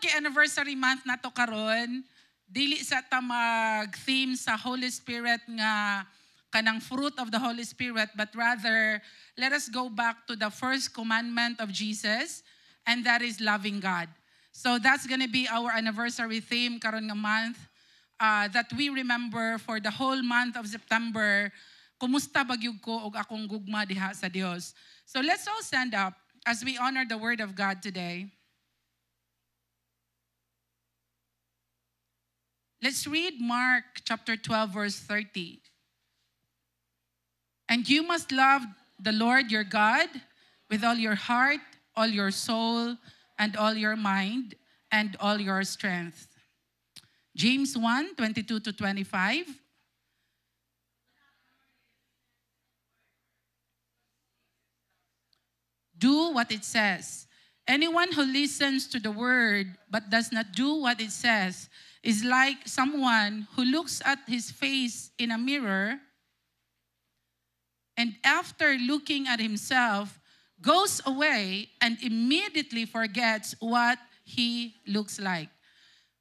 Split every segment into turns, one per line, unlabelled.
kay anniversary month nato karon, dili sa ta mag-theme sa Holy Spirit nga kanang fruit of the Holy Spirit, but rather let us go back to the first commandment of Jesus, and that is loving God. So that's gonna be our anniversary theme karon nga month, that we remember for the whole month of September. Kumusta bagyug ko og akong gugma diha sa Dios. So let's all stand up as we honor the Word of God today. Let's read Mark chapter 12, verse 30. And you must love the Lord your God with all your heart, all your soul, and all your mind, and all your strength. James 1, 22 to 25. Do what it says. Anyone who listens to the word but does not do what it says is like someone who looks at his face in a mirror and after looking at himself goes away and immediately forgets what he looks like.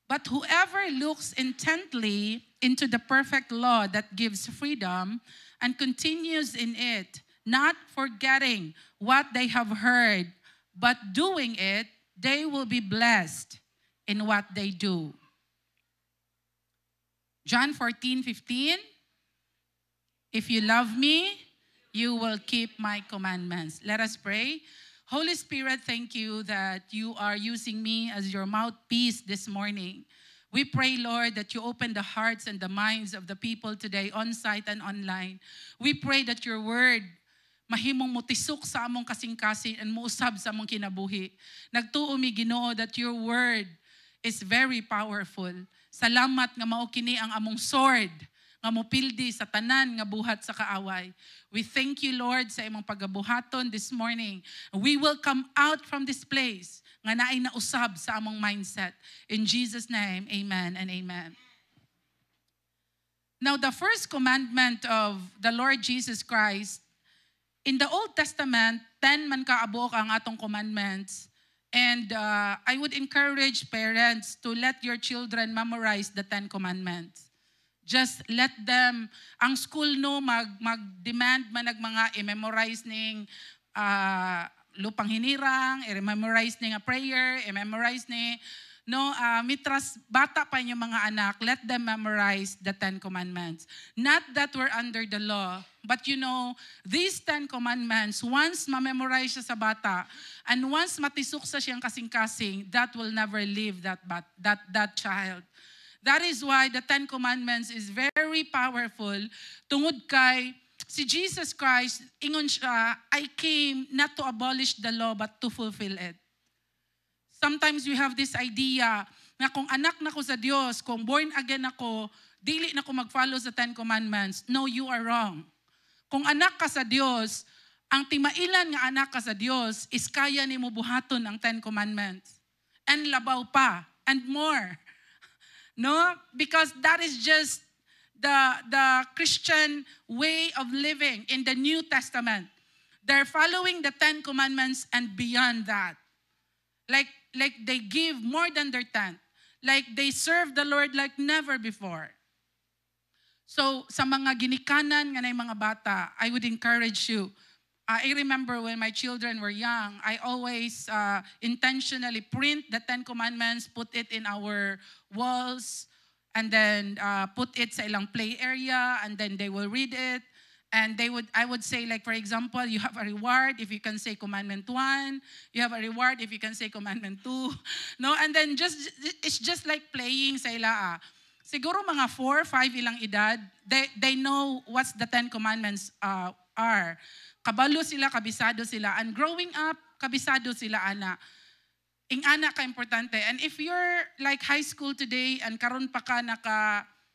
But whoever looks intently into the perfect law that gives freedom and continues in it, not forgetting what they have heard, but doing it, they will be blessed in what they do. John 14:15. If you love me, you will keep my commandments. Let us pray. Holy Spirit, thank you that you are using me as your mouthpiece this morning. We pray, Lord, that you open the hearts and the minds of the people today, on-site and online. We pray that your word mahimong mutisok sa among kasing-kasing and muusab sa among kinabuhi. Nagtuo mi Ginoo that your word is very powerful. Salamat nga mao kini ang among sword nga mopildi sa tanan nga buhat sa kaaway. We thank you, Lord, sa imong pagabuhaton this morning. We will come out from this place nga naay nausab sa among mindset. In Jesus' name, amen and amen. Now, the first commandment of the Lord Jesus Christ, in the Old Testament, 10 man kaabuok ang atong commandments. And I would encourage parents to let your children memorize the 10 commandments. Just let them, ang school no, mag-demand man mga i-memorize ning lupang hinirang, i-memorize ning a prayer, i-memorize ni, no, mitras bata pa yung mga anak, let them memorize the 10 commandments. Not that we're under the law, but you know, these 10 commandments, once ma-memorize siya sa bata, and once matisok sa siyang kasing-kasing, that will never leave that child. That is why the 10 Commandments is very powerful. Tungod kay si Jesus Christ, ingon siya, I came not to abolish the law but to fulfill it. Sometimes we have this idea na kung anak na ko sa Diyos, kung born again ako, dili na ko mag-follow sa 10 Commandments. No, you are wrong. Kung anak ka sa Diyos, ang timailan nga anak ka sa Diyos is kaya ni mo buhaton ang 10 Commandments. And labaw pa, and more. No, because that is just the Christian way of living in the New Testament. They're following the 10 Commandments and beyond that. Like they give more than their 10. Like they serve the Lord like never before. So sa mga ginikanan nga na mga bata, I would encourage you. I remember when my children were young, I always intentionally print the 10 Commandments, put it in our walls, and then put it sa ilang play area, and then they will read it. And I would say, like, for example, you have a reward if you can say Commandment 1. You have a reward if you can say Commandment 2. No? And then it's just like playing sa ila. Siguro mga 4, 5 ilang edad, they know what the 10 Commandments are. Kabalo sila, kabisado sila. And growing up, kabisado sila, ana. Ing ana ka importante. And if you're like high school today and karon pa ka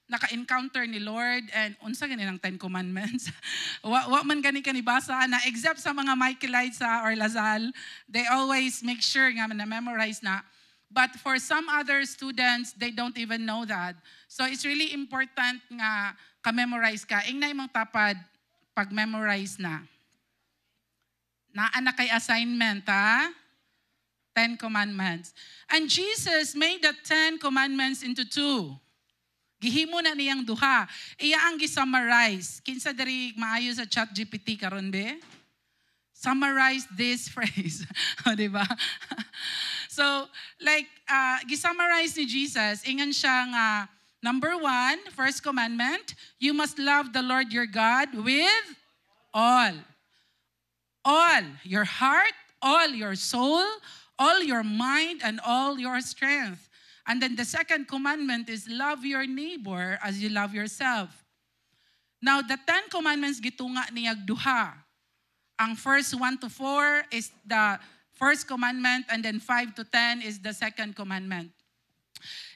naka-encounter ni Lord and unsa gani ng 10 Commandments, wa man gani kanibasa na, except sa mga Michaelites or Lazal, they always make sure nga na-memorize na. But for some other students, they don't even know that. So it's really important nga ka-memorize ka. Ing na imong tapad pag-memorize na. Naa na kay assignment, ha? 10 Commandments. And Jesus made the 10 Commandments into 2. Gihimo na niyang duha. Iya ang gi-summarize. Kinsa diri maayo sa ChatGPT karon be? Summarize this phrase. O, diba? So, like, gi-summarize ni Jesus, ingan siya nga, number 1, first commandment, you must love the Lord your God with all. All your heart, all your soul, all your mind, and all your strength. And then the second commandment is love your neighbor as you love yourself. Now, the 10 commandments gitunga niyag duha. Ang first 1 to 4 is the first commandment, and then 5 to 10 is the second commandment.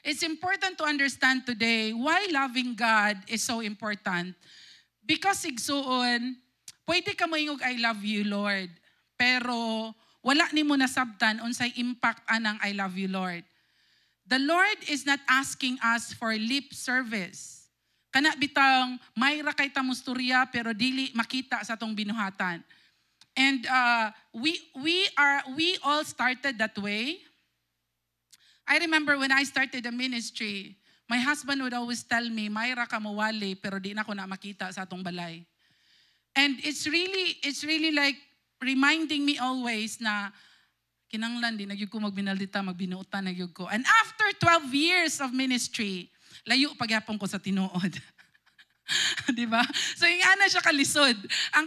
It's important to understand today why loving God is so important. Because igsuon, pwede ka moingog, I love you, Lord. Pero wala ni mo nasabtan unsay impact anang I love you, Lord. The Lord is not asking us for lip service. Kana bitang mayra kay tamusturya pero dili makita sa tong binuhatan. And we all started that way. I remember when I started the ministry, my husband would always tell me, Mayra ka mawali pero di na ko na makita sa atong balay. And it's really like reminding me always na kinanglan din nagyud ko magbinaldita, magbinuutan nagyud ko. And after 12 years of ministry, layo pagyapon ko sa tinuod. Di ba? So ingana siya kalisod. Ang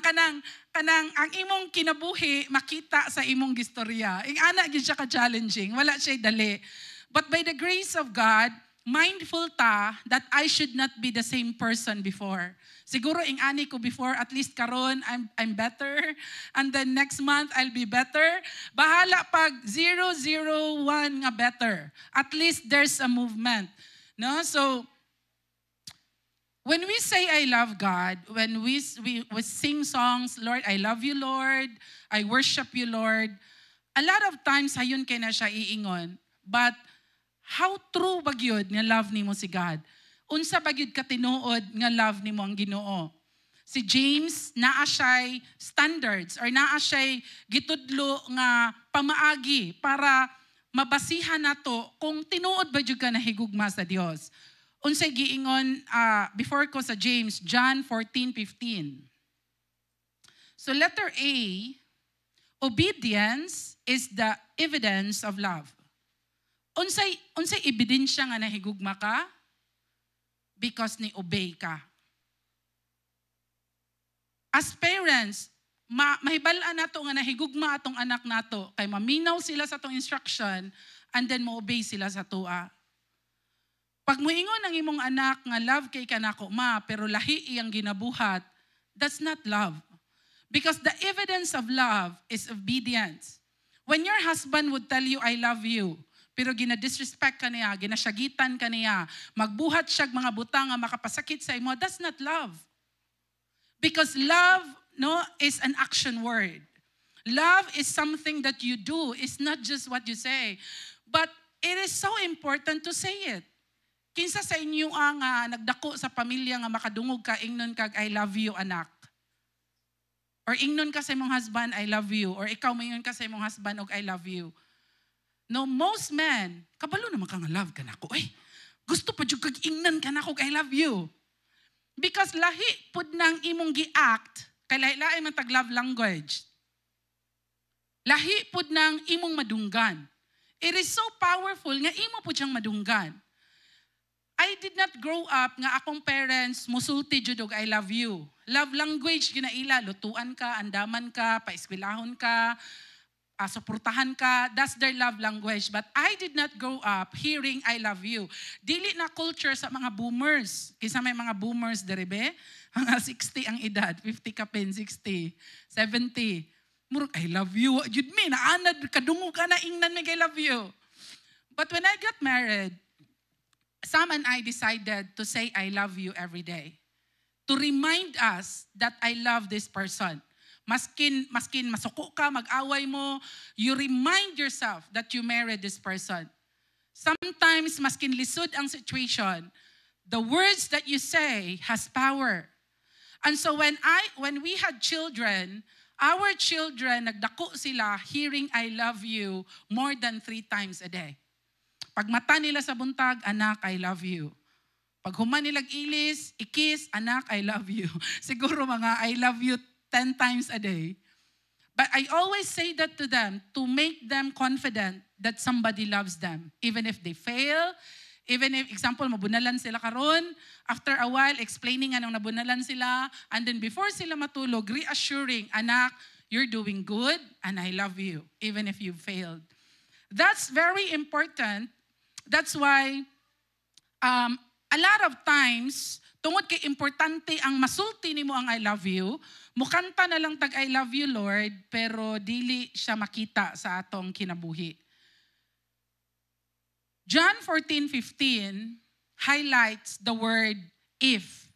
ang imong kinabuhi makita sa imong gistorya. Ingana gyud siya ka challenging, wala siya dali. But by the grace of God, mindful ta that I should not be the same person before. Siguro ingani ko before, at least karon I'm better, and then next month I'll be better. Bahala pag 001 nga better. At least there's a movement. No? So when we say I love God, when we sing songs, Lord, I love you, Lord, I worship you, Lord, a lot of times hayun kay na siya iingon. But how true ba gyud nga love nimo si God? Unsa ba gyud ka tinuod nga love nimo ang Ginoo? Si James naa siya'y standards or naa siya'y gitudlo nga pamaagi para mabasihan nato kung tinuod ba gyud ka nahigugma sa Dios. Unsay giingon before ko sa James, John 14:15. So letter A, obedience is the evidence of love. Unsay ebidensya nga nahigugma ka? Because ni obey ka. As parents, mahibal-an nato nga nahigugma atong anak nato kay maminaw sila sa atong instruction and then mo-obey sila sa tua. Pag moingon ang imong anak nga love kay kanako ma pero lahi iyang ginabuhat, that's not love. Because the evidence of love is obedience. When your husband would tell you, I love you, pero gina-disrespect ka niya, ginasyagitan ka niya, magbuhat siya mga butang nga makapasakit sa imo, that's not love. Because love is an action word. Love is something that you do. It's not just what you say. But it is so important to say it. Kinsa sa inyo ang nagdako sa pamilya nga makadungog ka, ingnon kag I love you, anak. Or ingnon ka sa imong husband, I love you. Or ikaw mayon ka sa imong husband og I love you. No, most men, kabalo naman ka nga love ka nako. Ay, gusto pa jud kag ingnan ka nako I love you. Because lahi pud nang imong gi-act, kay lahi-lahi man tag love language. Lahi pud nang imong madunggan. It is so powerful nga imo pud siyang madunggan. I did not grow up nga akong parents musulti jud og I love you. Love language ginaila, lutuan ka, andaman ka, paeskwelahon ka, suportahan ka, that's their love language. But I did not grow up hearing I love you. Dili na culture sa mga boomers. Kisa may mga boomers deribe, mga 60 ang edad, 50 ka pen, 60, 70. Murag, I love you. Yun me, naanad, kadungo ka na, ingnan me, I love you. But when I got married, Sam and I decided to say I love you every day. To remind us that I love this person. Maskin masuko ka, mag-away mo, you remind yourself that you married this person. Sometimes, maskin lisod ang situation, the words that you say has power. And so when we had children, Our children, nagdako sila hearing I love you more than 3 times a day. Pag mata nila sa buntag, anak, I love you. Pag human nilag ilis, ikis, anak, I love you. Siguro mga I love you 10 times a day. But I always say that to them to make them confident that somebody loves them. Even if they fail, even if, example, mabunalan sila karon, after a while, explaining anong nabunalan sila, and then before sila matulog, reassuring, anak, you're doing good, and I love you, even if you failed. That's very important. That's why, a lot of times, tungod kay importante ang masulti nimo ang I love you, mukanta na lang tag I love you, Lord, pero dili siya makita sa atong kinabuhi. John 14:15 highlights the word if.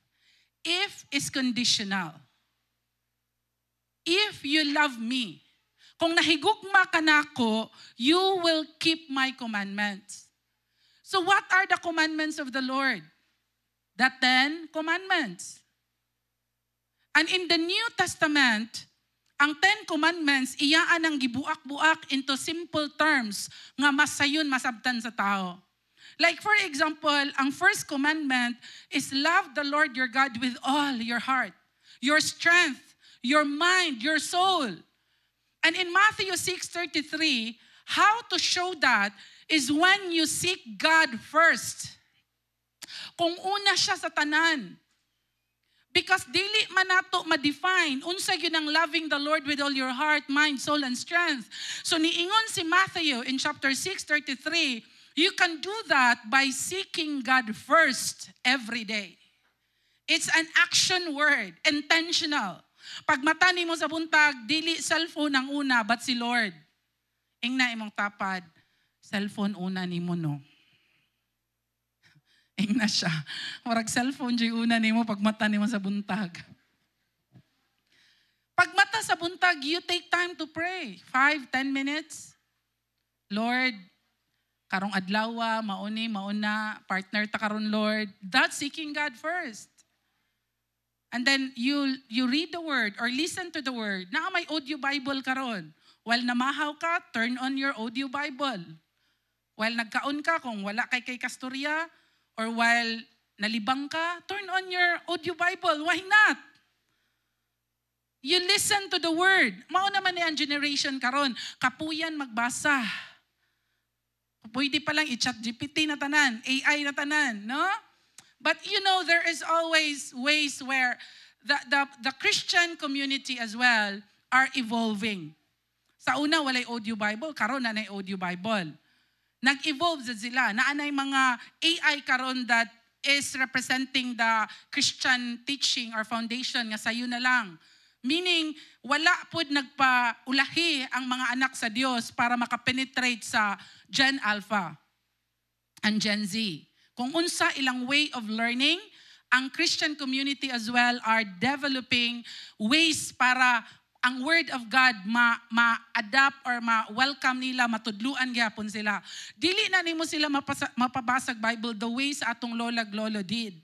If is conditional. If you love me, kung nahigugma ka nako, you will keep my commandments. So what are the commandments of the Lord? The 10 commandments. And in the New Testament, ang 10 commandments, iyaan ang gibuak-buak into simple terms nga masayon masabtan sa tao. Like for example, ang first commandment is love the Lord your God with all your heart, your strength, your mind, your soul. And in Matthew 6:33, how to show that is when you seek God first. Kung una siya sa tanan. Because dili man nato ma-define unsa gyud ang loving the Lord with all your heart, mind, soul, and strength. So niingon si Matthew in chapter 6:33, you can do that by seeking God first every day. It's an action word, intentional. Pag mata nimo sa buntag, dili cellphone ang una, but si Lord. Ingna imong tapad, cellphone una nimo no. Ingna siya. Marag cellphone dyan una nimo pag mata nimo sa buntag. Pag mata sa buntag, you take time to pray. 5-10 minutes. Lord, karong adlawa, mauna, partner ta karon Lord. That's seeking God first. And then you read the word or listen to the word. Naa may audio Bible karon. While namahaw ka, turn on your audio Bible. While nagkaon ka, kung wala kay kasturya, or while nalibang ka, turn on your audio Bible. Why not? You listen to the word. Mao naman ang generation karon, kapuyan magbasa. Pwede pa lang i-chat GPT na tanan, AI na tanan, no? But you know, there is always ways where the Christian community as well are evolving. Sa una, walay audio Bible, karon na nay audio Bible. Nag-evolve sila. Naanay mga AI karon that is representing the Christian teaching or foundation nga sayo na lang. Meaning, wala pod nagpaulahi ang mga anak sa Dios para makapenetrate sa Gen Alpha and Gen Z. Kung unsa ilang way of learning, ang Christian community as well are developing ways para ang word of God ma-adapt or ma-welcome nila, matudluan gyapon sila. Dili na nimo sila mapabasag Bible the way sa atong lola-lolo did.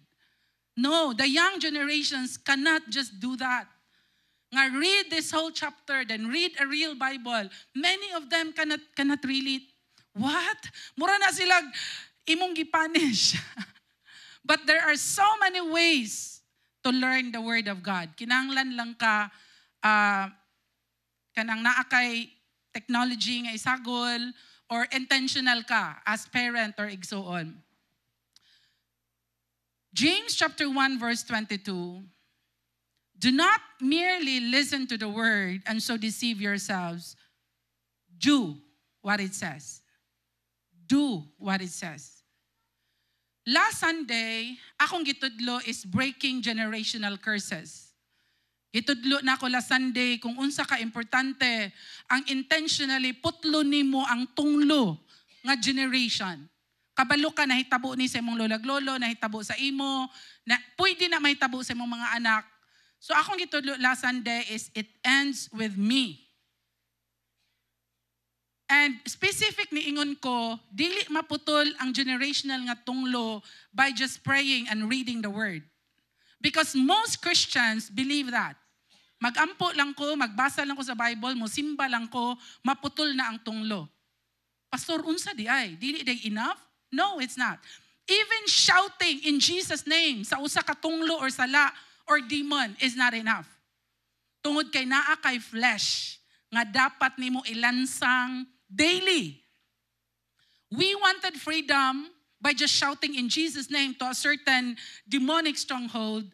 No, the young generations cannot just do that. Nga read this whole chapter, then read a real Bible. Many of them cannot really, what? Mura na sila imong gipanish. But there are so many ways to learn the word of God. Kinahanglan lang ka kanang naakay technology nga isagol or intentional ka as parent or igsoon. James chapter 1 verse 22, do not merely listen to the word and so deceive yourselves. Do what it says. Do what it says. Last Sunday, akong gitudlo is breaking generational curses. Gitudlo na ako last Sunday kung unsa ka importante ang intentionally putlo nimo ang tunglo nga generation. Kabalo ka nahitabo ni sa imong lolag-lolo, nahitabo sa imo, na pwede na mahitabo sa imong mga anak. So akong gitudlo last Sunday is it ends with me. And specific ni ingon ko, dili maputol ang generational nga tunglo by just praying and reading the word. Because most Christians believe that. Magampo lang ko, magbasa lang ko sa Bible, musimba lang ko, maputol na ang tunglo. Pastor, unsa di ay? Dili day enough? No, it's not. Even shouting in Jesus' name sa usa ka tunglo or sala or demon is not enough. Tungod kay naa kay flesh nga dapat nimo ilansang daily. We wanted freedom by just shouting in Jesus' name to a certain demonic stronghold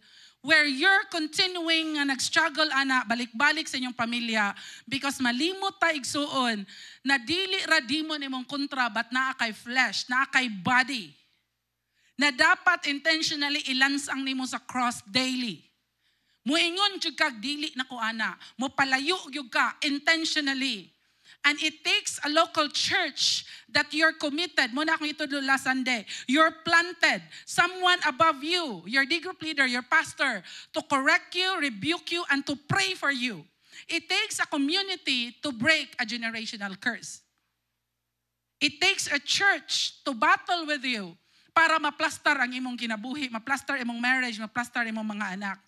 where you're continuing nga nag-struggle ana, balik-balik sa inyong pamilya because malimot ta igsuon na dili ra demon imong kontra but naa kay flesh, naa kay body na dapat intentionally ilansang nimo sa cross daily. Muingon jud kag dili na ko ana, mo palayo gyud ka intentionally. And it takes a local church that you're committed. Muna akong ito last Sunday. You're planted. Someone above you, your D group leader, your pastor, to correct you, rebuke you, and to pray for you. It takes a community to break a generational curse. It takes a church to battle with you para maplastar ang imong kinabuhi, maplastar imong marriage, maplastar imong mga anak.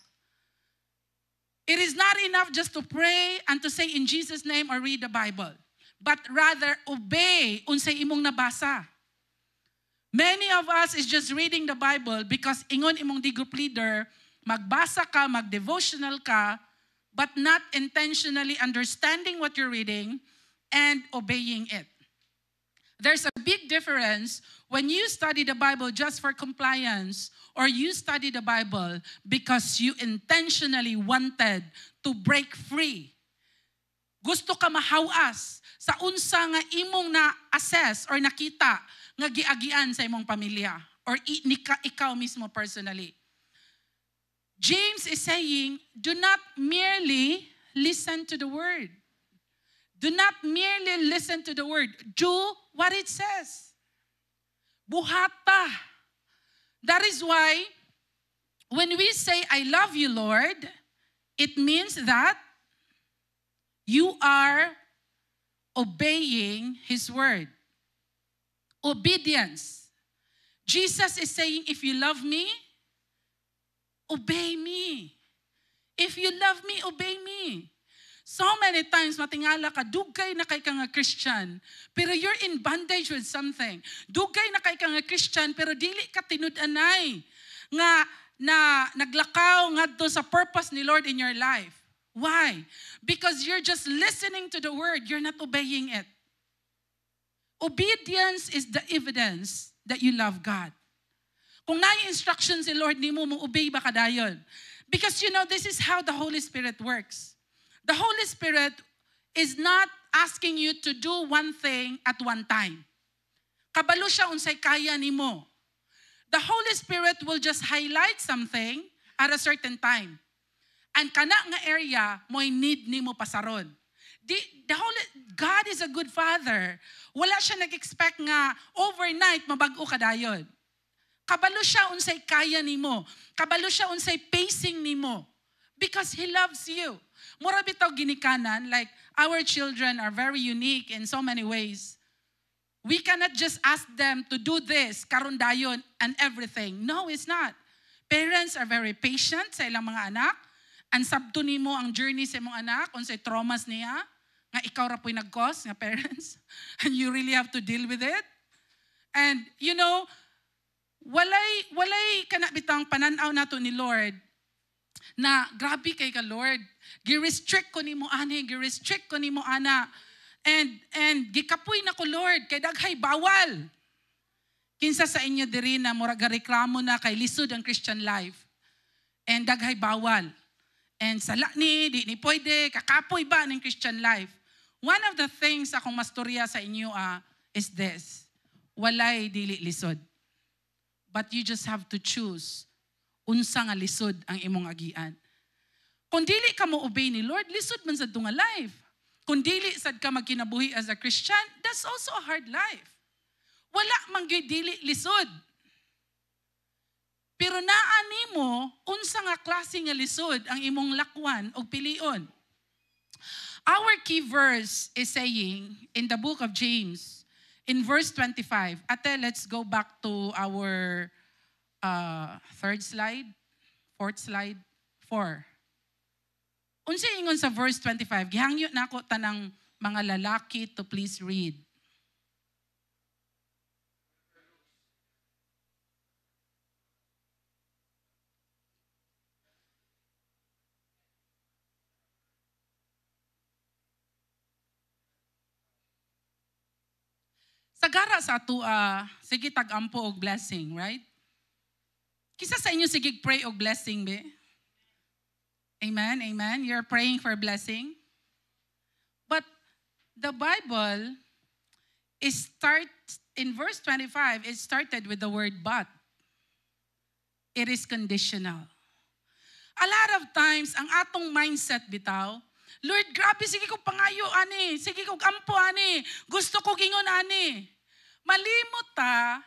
It is not enough just to pray and to say in Jesus' name or read the Bible. But rather obey unsay imong nabasa. Many of us is just reading the Bible because ingon imong D group leader, magbasa ka, mag-devotional ka, but not intentionally understanding what you're reading and obeying it. There's a big difference when you study the Bible just for compliance or you study the Bible because you intentionally wanted to break free. Gusto ka mahawas sa unsa nga imong na-assess or nakita nga giagian sa imong pamilya or ikaw mismo personally. James is saying, do not merely listen to the word. Do not merely listen to the word. Do what it says. Buhata. That is why when we say, I love you, Lord, it means that you are obeying His word. Obedience. Jesus is saying, if you love me, obey me. If you love me, obey me. So many times, matingala ka, dugay na kay ka nga Christian, pero you're in bondage with something. Dugay na kay ka nga Christian, pero dili ka tinud-anay nga na naglakaw ngadto sa purpose ni Lord in your life. Why? Because you're just listening to the word, you're not obeying it. Obedience is the evidence that you love God. Kung naay instructions si Lord nimo, mo obey ba kadayon? Because you know, this is how the Holy Spirit works. The Holy Spirit is not asking you to do one thing at one time. Kabalo siya unsay kaya nimo. The Holy Spirit will just highlight something at a certain time. And kana nga area mo'y need nimo pasaron. God is a good Father. Wala siya nag-expect nga overnight mabago ka dayon. Kabalo siya unsay kaya nimo. Kabalo siya unsay pacing nimo. Because He loves you. Mura bitaw ginikanan, like our children are very unique in so many ways. We cannot just ask them to do this, karon dayon, and everything. No, it's not. Parents are very patient sa ilang mga anak. And sabto nimo ang journey sa imong anak, unsay traumas niya, nga ikaw ra po'y nag-cause, nga parents. And you really have to deal with it. And, you know, walay kana bitang pananaw nato ni Lord na grabe kay ka Lord. Gi-restrict ko nimo ani, gi-restrict ko nimo ana. And gikapoy na ko Lord, kay daghay bawal. Kinsa sa inyo diri na murag reklamo na kay lisod ang Christian life. And daghay bawal. And sala ni, di ni pwede, kakapoy ba ng Christian life? One of the things akong mastorya sa inyo is this. Walay dili lisod. But you just have to choose unsa nga lisod ang imong agian. Kung dili ka mo obey ni Lord, lisod man sa tunga life. Kung dili sad ka magkinabuhi as a Christian, that's also a hard life. Wala man gyud dili lisod. Pero naani mo, unsa nga klase nga lisod ang imong lakwan o pilion. Our key verse is saying in the book of James, in verse 25. Ate, let's go back to our fourth slide, 4. Unsa ingon sa verse 25? Gihangyo nako tanang mga lalaki to please read. Sagara sa ato, sige tag-ampo og blessing, right? Kisa sa inyo sige pray og blessing, be? Amen, amen. You're praying for blessing. But the Bible in verse 25, it started with the word but. It is conditional. A lot of times, ang atong mindset bitaw, Lord, grabe, sige ko pangayo, ani. Sige ko ampo, ani. Gusto ko gingon, ani. Malimot ta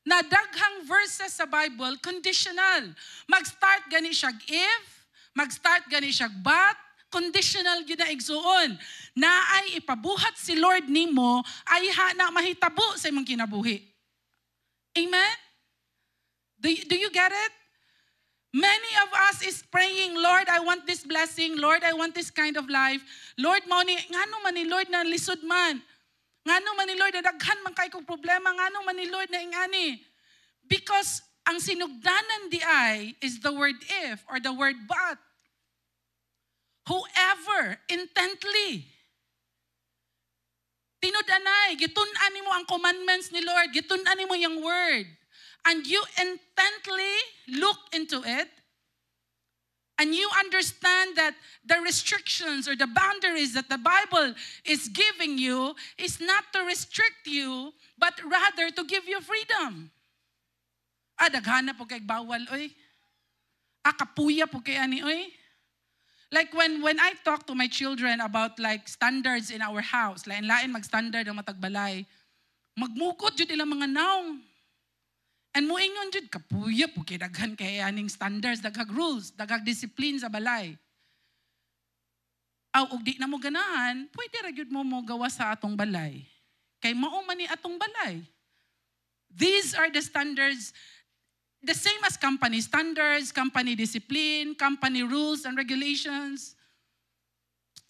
na daghang verses sa Bible, conditional. Mag-start gani siya if, mag-start gani siya but, conditional yun na igsuon. Na ay ipabuhat si Lord nimo, ay na mahitabo sa imong kinabuhi. Amen? Do you get it? Many of us is praying, Lord, I want this blessing. Lord, I want this kind of life. Lord, ngano man ni Lord na lisod man. Ngano man ni Lord na daghan man kay kong problema. Ngano man ni Lord na ingani. Because ang sinugdanan di ay is the word if or the word but. Whoever intently tinud-anay, gitun-an nimo ang commandments ni Lord, gitun-an nimo yung word. And you intently look into it, and you understand that the restrictions or the boundaries that the Bible is giving you is not to restrict you, but rather to give you freedom. Daghana po kay bawal, oy. Kapuya po kay ani, oy. Like when I talk to my children about like standards in our house, lain-lain mag-standard ang matagbalay, magmukot jud ila mga naong. And muingon jud kapuya po kay daghan kay aning standards, daghag rules, daghag discipline sa balay. Og di na mo ganahan, pwede ra gyud mo gawa sa atong balay. Kay mao man ni atong balay. These are the standards, the same as company standards, company discipline, company rules and regulations.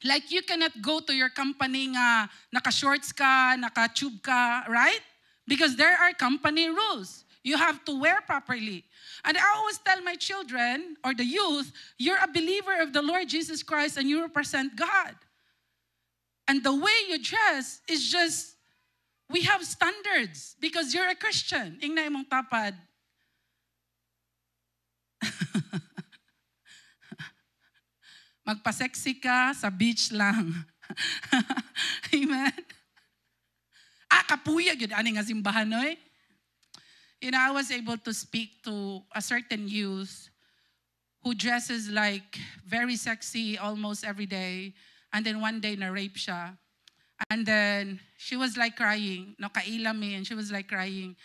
Like you cannot go to your company nga naka-shorts ka, naka-tube ka, right? Because there are company rules. You have to wear properly. And I always tell my children or the youth, you're a believer of the Lord Jesus Christ and you represent God. And the way you dress is just, we have standards because you're a Christian. Ingna imong tapad. Magpa-sexy ka sa beach lang. Amen? Kapuya yun, ani nga simbahan, oy. You know, I was able to speak to a certain youth who dresses like very sexy almost every day. And then one day na-rape siya. And then she was like crying. No, kaila me. And she was like crying.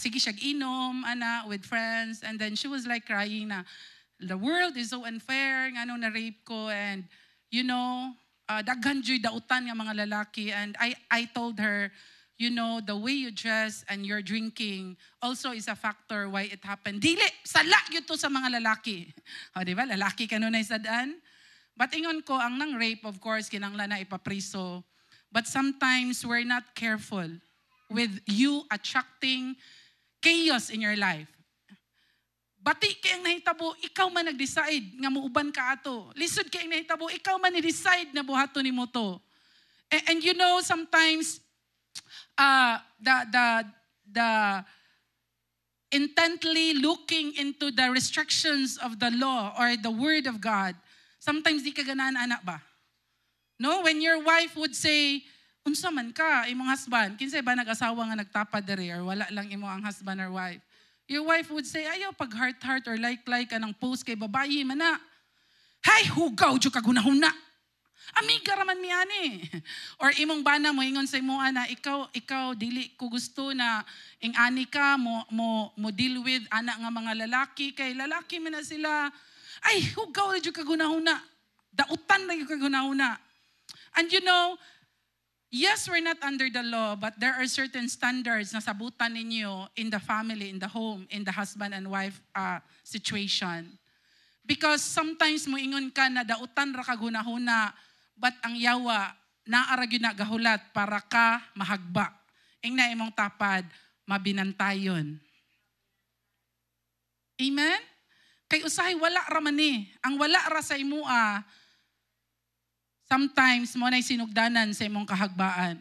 Sige siya inom, ana, with friends. And then she was like crying na, the world is so unfair. Nga nung na-rape ko. And, you know, daghan joy dautan nga mga lalaki. And I told her, you know, the way you dress and your drinking also is a factor why it happened. Dili, sala yun to sa mga lalaki. O, di ba? Lalaki ka nun ay sadaan. But ingon ko, ang nang rape, of course, kinanglan na ipapriso. But sometimes we're not careful with you attracting chaos in your life. Bati kayang nahitabo, ikaw man nag-decide nga muuban ka ato. Lisod kayang nahitabo, ikaw man ni-decide na buhato ni mo to. And you know, sometimes, the intently looking into the restrictions of the law or the word of God, sometimes di ka ganahan anak ba? No, when your wife would say, unsa man ka, imong husband, kinsay ba nag-asawa nga nagtapad dere or wala lang imo ang husband or wife? Your wife would say, ayaw pag heart or like anang post kay babayi man na. Hay, hugaw jud ka gunahuna. Amiga raman mi ani. Or imong bana mo ingon sa imo ana, ikaw dili ko gusto na ing ani ka mo deal with ana nga mga lalaki kay lalaki man na sila. Ay, hugaw ra jud ka gunahuna. Dautan ra jud ka gunahuna. And you know, yes, we're not under the law, but there are certain standards na sabutan ninyo in the family, in the home, in the husband and wife situation. Because sometimes moingon ka na dautan ra kag hunahuna, but ang yawa naara gyud na gahulat para ka mahagba. Ing na imong tapad mabinantayon. Amen? Kay usahay wala ra man ni. Ang wala ra sa imua, sometimes mo na'y sinugdanan sa imong kahagbaan.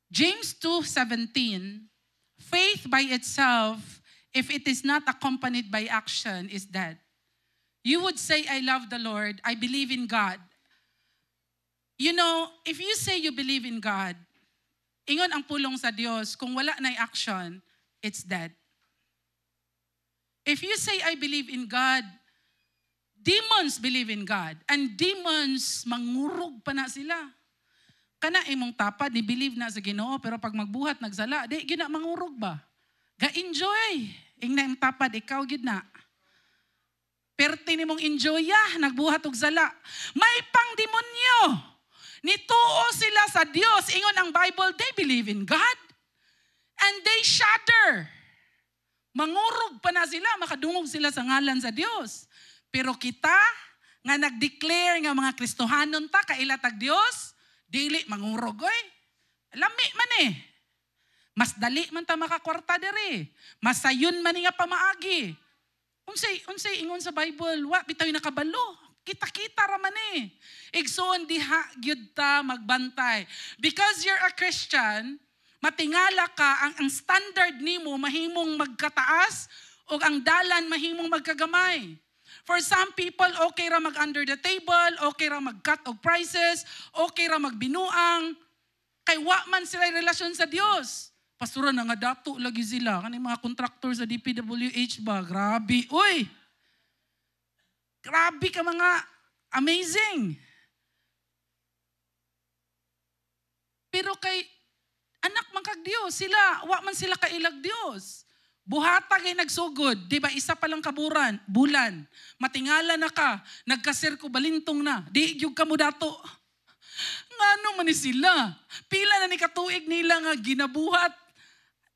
James 2:17, faith by itself, if it is not accompanied by action, is dead. You would say, I love the Lord, I believe in God. You know, if you say you believe in God, ingon ang pulong sa Dios, kung wala na'y action, it's dead. If you say, I believe in God, demons believe in God. And demons, mangurog pa na sila. Kana imong tapad, ni believe na sa Ginoo, pero pag magbuhat, nagsala, di, gina mangurog ba? Ga-enjoy. Ing na imong tapad, ikaw gid na. Perti ni mong enjoy ya, nagbuhat og sala. May pangdemonyo. Nituo sila sa Dios. Ingon ang Bible, they believe in God. And they shudder. Mangurog pa na sila, makadungog sila sa ngalan sa Dios. Pero kita, nga nag-declare nga mga Kristohanon ta, kailatag Dios, dili mangurog oy. Lami man eh. Mas dali man ta makakwarta diri. Mas sayon man nga pamaagi. Unsay ingon sa Bible, wa bitaw nakabalo. Kita-kita ra man eh. Igsoon diha gyud ta magbantay. Because you're a Christian, matingala ka ang standard nimo mahimong magkataas o ang dalan mahimong magkagamay. For some people, okay ra mag-under the table, okay ra mag-cut og prices, okay ra magbinuang, kay wa man sila relasyon sa Dios. Pastora na nga dato lagi sila, kaning mga contractor sa DPWH ba, grabe, uy! Grabe ka mga amazing. Pero kay anak man kag Dios, sila, wa man sila kailag Dios. Buhatag ay nagsugod, di ba isa pa lang bulan, matingala na ka, nagkasirko balintong na, di yung kamo dato. Ngano man ni sila, pila na ni katuig nila nga ginabuhat,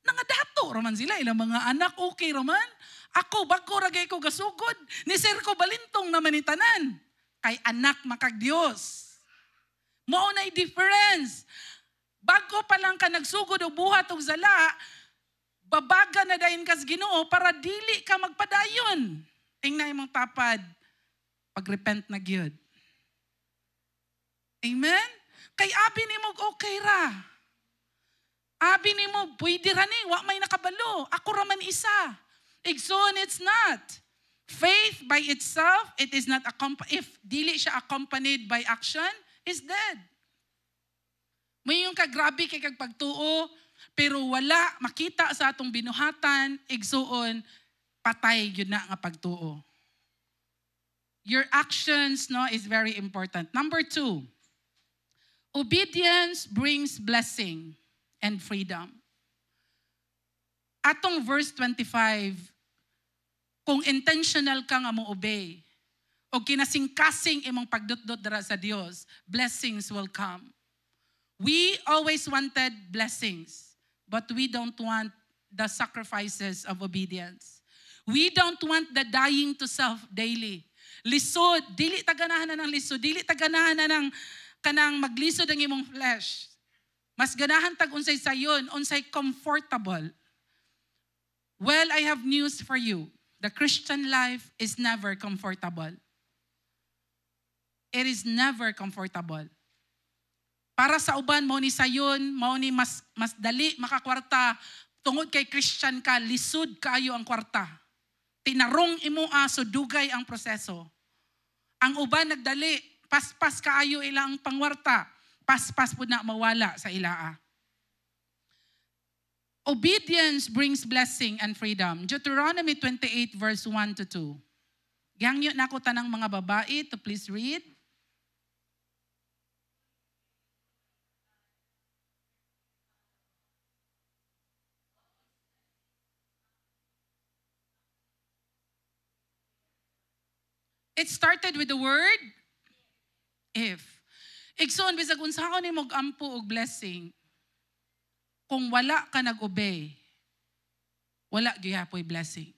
nga dato raman sila, ilang mga anak, okay raman. Ako, bago ragay ko gasugod, ni sirko balintong naman ni tanan. Kay anak makag Diyos. Mao na'y difference. Bago pa lang ka nagsugod o buhat o zala, babaga na dayon kas Ginoo para dili ka magpadayon. Tingnan imong tapad, pagrepent na gyud. Amen? Kay abi nimo okay ra. Abi nimo pwede ra ni, wa may nakabalo. Ako ra man isa. Igsoon it's not. Faith by itself, it is not if dili siya accompanied by action, is dead. May yung kagrabe kay kag pagtuo, pero wala makita sa atong binuhatan, igsuon, patay yun na nga pagtuo. Your actions no, is very important. Number 2, obedience brings blessing and freedom. Atong verse 25, kung intentional ka nga mo obey, o kinasing-kasing imong pagdutdot dara sa Dios, blessings will come. We always wanted blessings. But we don't want the sacrifices of obedience. We don't want the dying to self daily. Lisod, dili taganahan na ng lisod, dili taganahan na ng kanang maglisod ang imong flesh. Mas ganahan tag unsay sayon, unsay comfortable. Well, I have news for you. The Christian life is never comfortable. It is never comfortable. Para sa uban, mao ni sayon, mao ni mas dali makakwarta, tungod kay Christian ka, lisod kaayo ang kwarta. Tinarong imo aso, dugay ang proseso. Ang uban nagdali, paspas kaayo ilang pangwarta, paspas po na mawala sa ilaa. Obedience brings blessing and freedom. Deuteronomy 28 verse 1 to 2. Gihangyo na ako tanang mga babae to please read. It started with the word if. Igsoon bisag unsaon ni mag-ampo og blessing. Kung wala ka nag-obey, wala gyud blessing.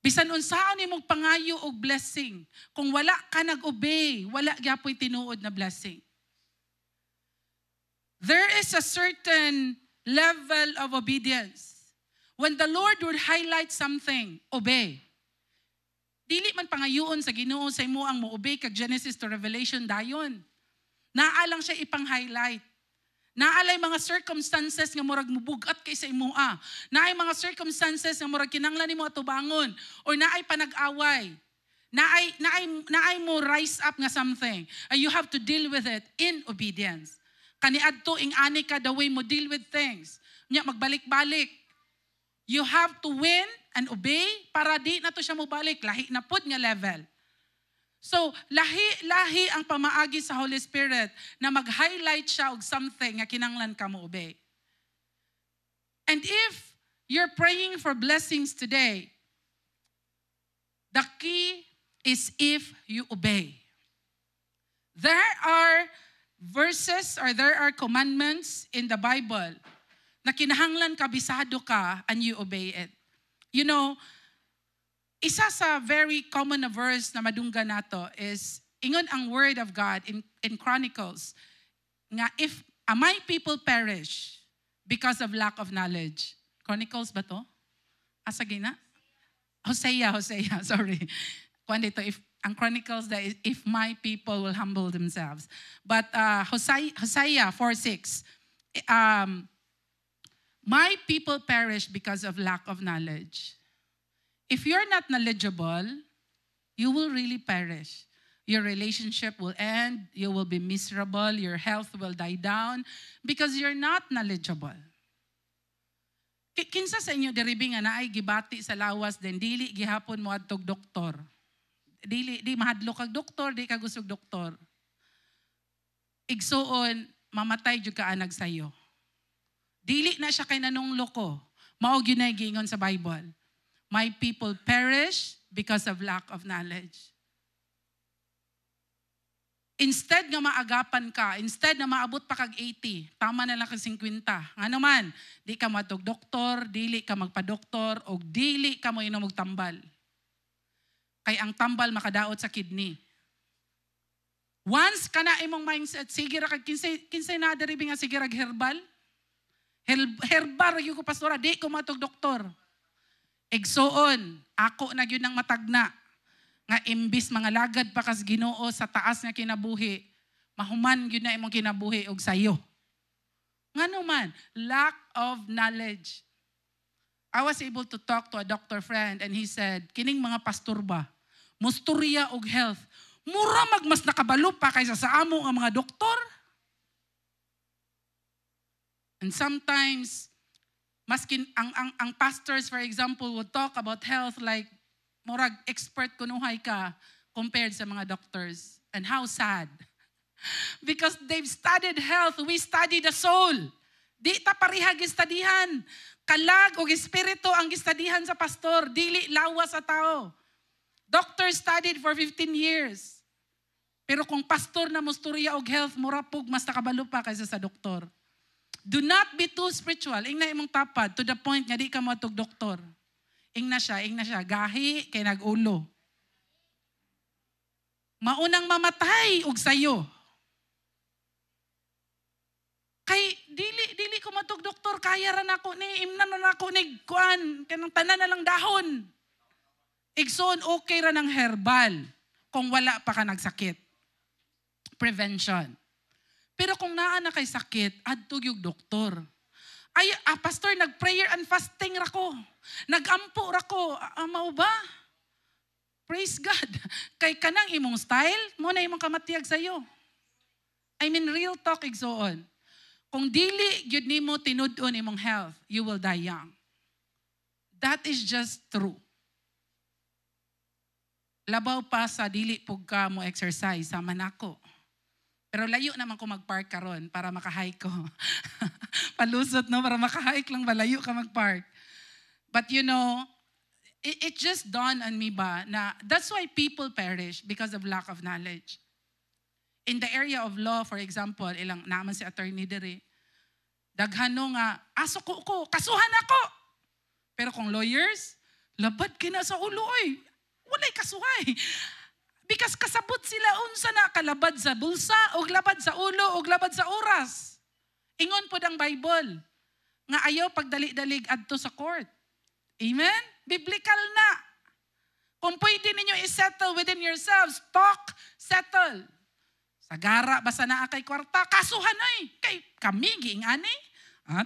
Bisan unsaon imong pangayo og blessing, kung wala ka nag-obey, wala gyapoy tinuod na blessing. There is a certain level of obedience. When the Lord would highlight something, obey. Dili man pangayoon sa Ginoo sa imo ang mo-obey kag Genesis to Revelation dayon. Naa lang siya ipang-highlight. Naalay mga circumstances nga murag mubugat kay sa imoa. Naay mga circumstances nga murag kinahanglan nimo atubangon or naay panag-away. Naay mo rise up nga something. And you have to deal with it in obedience. Kaniadto ing ani ka the way mo deal with things. Nya magbalik-balik. You have to win and obey para di na to siya mobalik. Lahi na pud nga level. So, lahi ang pamaagi sa Holy Spirit na mag-highlight siya og something nga kinanglan ka mo obey. And if you're praying for blessings today, the key is if you obey. There are verses or there are commandments in the Bible na kinahanglan kabisado ka and you obey it. You know, isa sa very common na verse na madunggan nato is, ingon ang word of God in Chronicles, nga if my people perish because of lack of knowledge. Chronicles ba to? Asa gina? Hosea, sorry. Kuan dito, ang Chronicles, if my people will humble themselves. But Hosea 4:6, my people perish because of lack of knowledge. If you're not knowledgeable, you will really perish. Your relationship will end, you will be miserable, your health will die down because you're not knowledgeable. Kinsa sa inyo diribi nga naay gibati sa lawas den dili gihapon mo adtog doktor. Di mahadlok kag doktor, di ka gusog doktor. Igsuon mamatay jud ka anag sayo. Dili na siya kay nanunglo ko. Mao gyud na giingon sa Bible. My people perish because of lack of knowledge. Instead nga maagapan ka, instead na maabot pa kag 80, tama na lang kag 50. Nga naman, di ka matog doktor, dili ka magpa-doktor, o dili ka mo inom og tambal. Kay ang tambal makadaot sa kidney. Once ka na imong mindset, sige ra kag kinsay na diri nga sige rag herbal. Herbal gyud ko pastora, di ko matog doktor. Igsuon, ako na gyud nang matagna nga imbis mga lagad pa kas Ginoo sa taas nga kinabuhi, mahuman gyud na imong kinabuhi og sayo. Ngano man, lack of knowledge. I was able to talk to a doctor friend and he said, kining mga pastor ba, musturya og health, mura mas nakabalo pa kaysa sa amo nga mga doktor. And sometimes, maskin ang pastors, for example, would talk about health like murag expert kunuhay ka compared sa mga doctors. And how sad. Because they've studied health, we study the soul. Di ta pareha gistadihan. Kalag o espiritu ang gistadihan sa pastor, dili lawas sa tao. Doctor studied for 15 years. Pero kung pastor na musturya og health, mura pug mas nakabalo pa kaysa sa doktor. Do not be too spiritual. Ing na imong tapad to the point nga di ka matug doktor. Ing na siya, gahi kay nag-ulo. Maunang mamatay og sayo. Kay dili ko matug doktor, kaya ra nako ni imnan na nako ni kuan kanang tanan na lang dahon. Igsoon okay ra ng herbal kung wala pa ka nagsakit. Prevention. Pero kung naa na kay sakit, adtog yung doktor. Ay, pastor, nag-prayer and fasting ra ko. Nag-ampo ra ko. Mao ba? Praise God. Kay kanang imong style, mo na imong kamatiyag sa'yo. I mean, real talk, igsoon. Kung dili gyud nimo tinud-on imong health, you will die young. That is just true. Labaw pa sa dili pug ka mo exercise, sama nako. Pero layo naman ko mag-park karon para maka-hike ko. Palusot, no? Para maka-hike lang ba, layo ka mag-park. But you know, it just dawned on me ba na that's why people perish because of lack of knowledge. In the area of law, for example, ilang naman si attorney diri, daghano nga, aso ko, kasuhan ako. Pero kung lawyers Labad kina sa ulo, oy. Walay kasuhay. Because kasabot sila unsa na kalabad sa bulsa, o labad sa ulo, o labad sa oras. Ingon po ang Bible, nga ayaw pagdali-dalig adto sa court. Amen? Biblical na. Kung pwede ninyo i-settle within yourselves, talk, settle. Sagara, basta naa kay kwarta, kasuhan ay. Kay kami, giingani.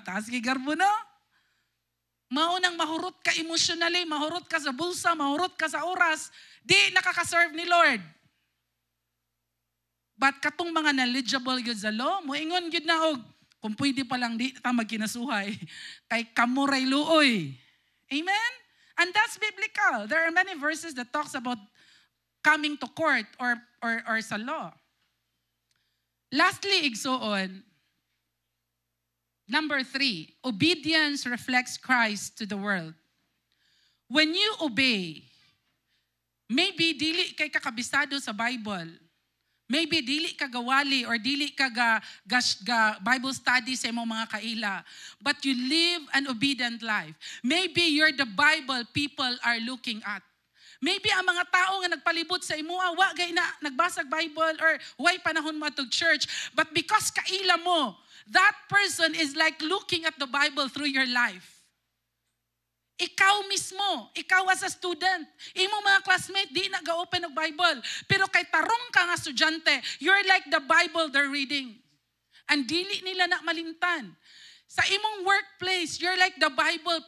Taas kay garbo no? Maunang mahurot ka emotionally, mahurot ka sa bulsa, mahurot ka sa oras, di nakakaserve ni Lord. But katong mga knowledgeable yun sa law, moingon yun na og, kung pwede pa lang di ta magkinasuhay, kay kamuray luoy. Amen? And that's biblical. There are many verses that talks about coming to court or sa law. Lastly, igsoon, number 3, obedience reflects Christ to the world. When you obey, maybe dili kay kakabisado sa Bible, maybe dili ka gawali or dili ka ga Bible study sa imong mga kaila, but you live an obedient life. Maybe you're the Bible people are looking at. Maybe ang mga tao nga nagpalibot sa imuha, wa gay na nagbasag Bible or way panahon mo to church, but because kaila mo, that person is like looking at the Bible through your life. Ikaw mismo, ikaw as a student, imo mga classmate, di na ga-open ng Bible. Pero kay tarong ka nga estudyante, you're like the Bible they're reading. And dili nila na malimtan. Sa imong workplace, you're like the Bible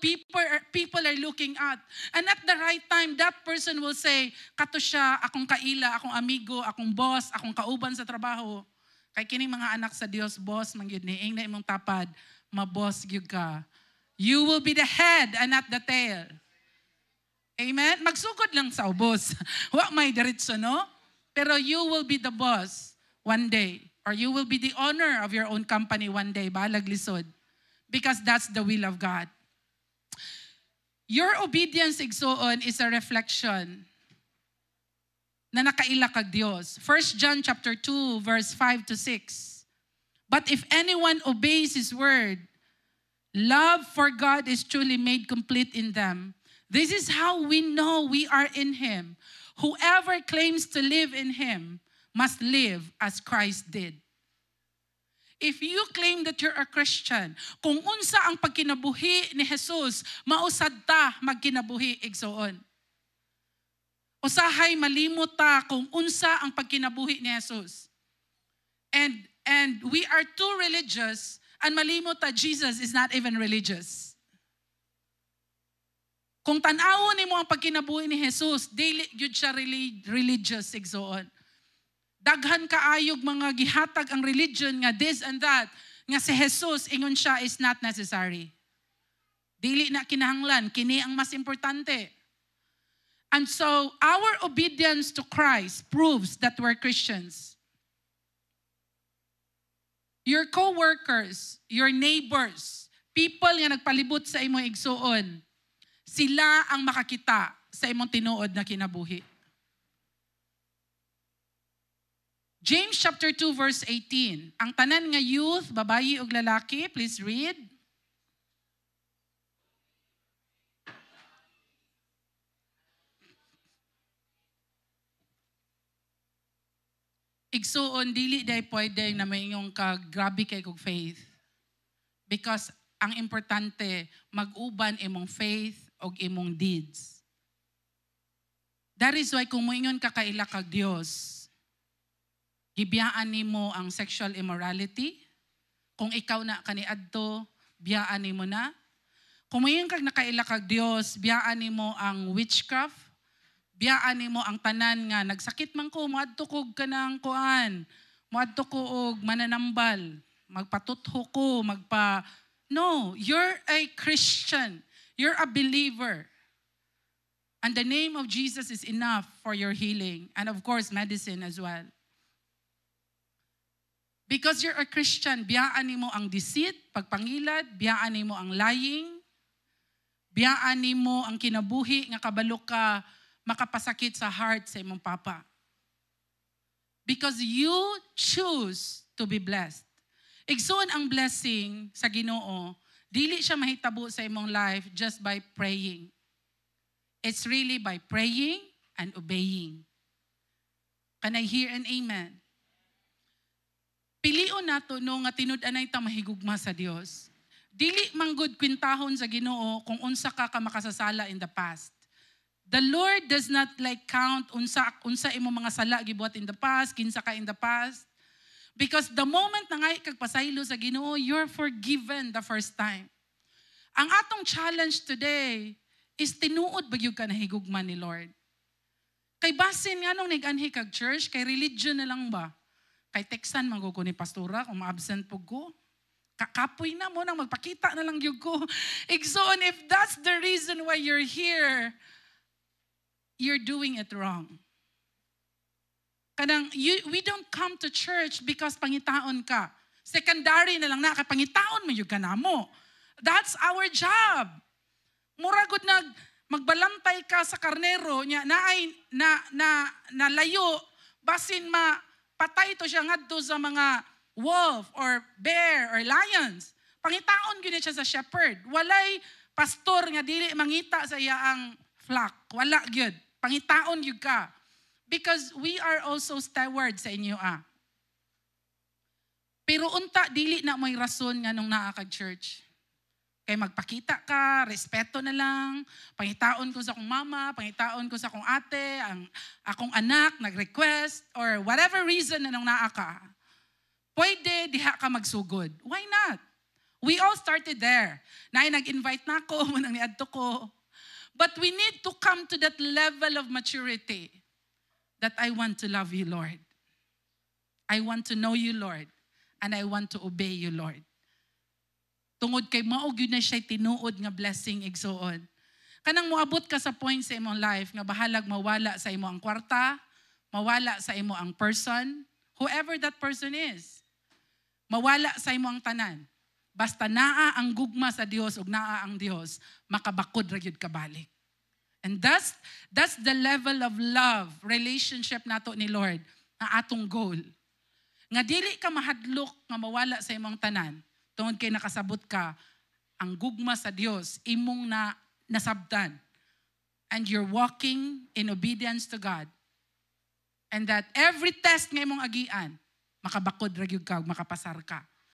people are looking at. And at the right time, that person will say, kato siya, akong kaila, akong amigo, akong boss, akong kauban sa trabaho. Kay kining mga anak sa Dios, boss, mangyud niing na imong tapad, maboss gyud ka. You will be the head and not the tail. Amen? Magsugod lang sa ubos. Wa may diretso, no? Pero you will be the boss one day. Or you will be the owner of your own company one day. Balag lisod. Because that's the will of God. Your obedience, igsoon, is a reflection na nakaila kag Dios. 1 John chapter 2, verse 5 to 6. But if anyone obeys His word, love for God is truly made complete in them. This is how we know we are in Him. Whoever claims to live in Him must live as Christ did. If you claim that you're a Christian, kung unsa ang pagkinabuhi ni Jesus, mausad ta magkinabuhi, igsoon. Usahay malimot ta kung unsa ang pagkinabuhi ni Jesus. And we are too religious, and malimot ta Jesus is not even religious. Kung tan-awon nimo ang pagkinabuhi ni Jesus, dili gyud siya religious, igsoon. Daghan kaayog mga gihatag ang religion nga this and that, nga si Jesus ingon siya is not necessary. Dili na kinahanglan, kini ang mas importante. And so, our obedience to Christ proves that we're Christians. Your co-workers, your neighbors, people nga nagpalibot sa imong igsuon, sila ang makakita sa imong tinuod na kinabuhi. James chapter 2 verse 18. Ang tanan nga youth, babayi ug lalaki, please read. Igsuon dili day pwede na mayong grabe kay kog faith. Because ang importante mag-uban imong faith og imong deeds. That is why kung moingon ka kaila kag Dios, gibiyaan nimo ang sexual immorality. Kung ikaw na kaniadto, biyaan nimo na. Kung mayon kag nakaila kag Dios, biyaan nimo ang witchcraft. Biyaan nimo ang tanan nga nagsakit man ko, moadto kog kanang kuan. Moadto ko og mananambal, magpatutho ko, No, you're a Christian. You're a believer. And the name of Jesus is enough for your healing. And of course, medicine as well. Because you're a Christian, biyaan nimo ang deceit, pagpangilad, biyaan nimo ang lying, biyaan nimo ang kinabuhi nga kabalo ka makapasakit sa heart sa imong papa. Because you choose to be blessed. Igsoon ang blessing sa Ginoo, dili siya mahitabo sa imong life just by praying. It's really by praying and obeying. Can I hear an amen? Pilion nato no nga tinud-anay ta mahigugma sa Dios. Dili manggod kwintahon sa Ginoo kung unsa ka makasasala in the past. The Lord does not like count unsa imo mga sala gibuhat in the past, kinsa ka in the past. Because the moment na ngay kagpasaylo sa Ginoo, you're forgiven the first time. Ang atong challenge today is tinuod ba gyud ka nahigugma ni Lord? Kay basin nga nung nag-anhi kag church, kay religion na lang ba? Kay teksan man ko ni pastora kung ma-absent po ko. Kakapoy na mo nang magpakita na lang gyud ko. Igsoon, if that's the reason why you're here, you're doing it wrong. Kanang we don't come to church because pangitaon ka. Secondary na lang na, kay pangitaon mo yung kanamo. That's our job. Muragod magbalantay ka sa karnero niya na layo basin patay to siya ngadto sa mga wolf or bear or lions. Pangitaon gyud siya sa shepherd. Walay pastor nga dili mangita sa iyang flock. Wala gyud. Pangitaon gyud ka. Because we are also stewards sa inyo Pero unta dili na may rason nga nung naa kag church. Kay magpakita ka, respeto na lang, pangitaon ko sa akong mama, pangitaon ko sa akong ate, akong anak, nag-request, or whatever reason na nung naa ka, pwede diha ka magsugod. Why not? We all started there. Nag-invite na ako, munang niadto ko. But we need to come to that level of maturity that I want to love you, Lord. I want to know you, Lord. And I want to obey you, Lord. Tungod kay maog yun na siya tinuod nga blessing igsuon. Kanang moabot ka sa point sa imong life nga bahalag mawala sa imo ang kwarta, mawala sa imo ang person, whoever that person is. Mawala sa imo ang tanan. Basta naa ang gugma sa Dios ug naa ang Dios, makabakod ra gyud ka balik. And that's the level of love, relationship nato ni Lord, na atong goal. Nga dili ka mahadlok nga mawala sa imong tanan. Tungod kay nakasabot ka, ang gugma sa Dios, imong nasabtan. And you're walking in obedience to God. And that every test nga imong agian, makabakod ra gyud ka, makapasar ka.